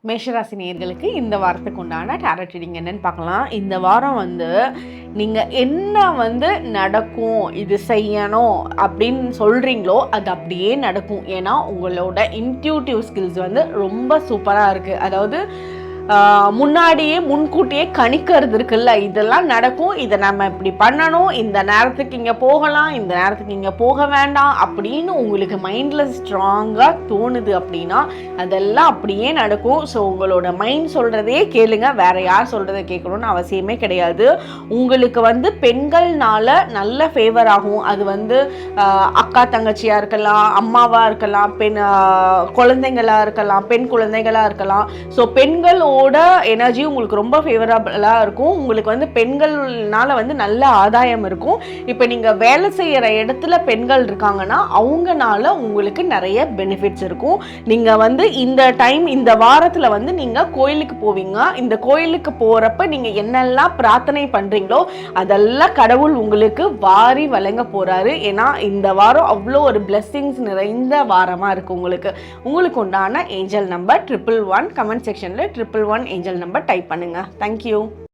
மேஷராசி நேயர்களுக்கு இந்த வாரத்துக்கு உண்டான டாரட் ரீடிங் என்னன்னு பார்க்கலாம். இந்த வாரம் நீங்கள் என்ன நடக்கும், இது செய்யணும் அப்படின்னு சொல்கிறீங்களோ அது அப்படியே நடக்கும். ஏன்னா உங்களோட இன்ட்யூட்டிவ் ஸ்கில்ஸ் ரொம்ப சூப்பராக இருக்குது. அதாவது முன்னாடியே முன்கூட்டியே கணிக்கிறது இருக்குல்ல, இதெல்லாம் நடக்கும், இதை நம்ம இப்படி பண்ணணும், இந்த நேரத்துக்கு இங்கே போகலாம், இந்த நேரத்துக்கு இங்கே போக வேண்டாம் அப்படின்னு உங்களுக்கு மைண்டில் ஸ்ட்ராங்காக தோணுது அப்படின்னா அதெல்லாம் அப்படியே நடக்கும். ஸோ உங்களோட மைண்ட் சொல்கிறதே கேளுங்க, வேற யார் சொல்கிறத கேட்கணும்னு அவசியமே கிடையாது. உங்களுக்கு பெண்கள்னால நல்ல ஃபேவர் ஆகும். அது அக்கா தங்கச்சியாக இருக்கலாம், அம்மாவாக இருக்கலாம், குழந்தைங்களாக இருக்கலாம், பெண் குழந்தைகளாக இருக்கலாம். ஸோ பெண்களோட எனர்ஜி உங்களுக்கு ரொம்ப ஃபேவரபிளாக இருக்கும். உங்களுக்கு பெண்கள்னால நல்ல ஆதாயம் இருக்கும். இப்போ நீங்கள் வேலை செய்கிற இடத்துல பெண்கள் இருக்காங்கன்னா அவங்கனால உங்களுக்கு நிறைய பெனிஃபிட்ஸ் இருக்கும். நீங்கள் இந்த டைம் இந்த வாரத்தில் நீங்கள் கோயிலுக்கு போவீங்க. இந்த கோயிலுக்கு போகிறப்ப நீங்கள் என்னெல்லாம் பிரார்த்தனை பண்ணுறீங்களோ அதெல்லாம் கடவுள் உங்களுக்கு வாரி வழங்க போகிறாரு. ஏன்னா இந்த வாரம் அவ்வளோ ஒரு பிளெஸ்ஸிங்ஸ் நிறைந்த வாரமாக இருக்குது. உங்களுக்கு உண்டான ஏஞ்சல் நம்பர் 111. கமெண்ட் செக்ஷனில் 111 ஏஞ்சல் நம்பர் டைப் பண்ணுங்கள். தேங்க்யூ.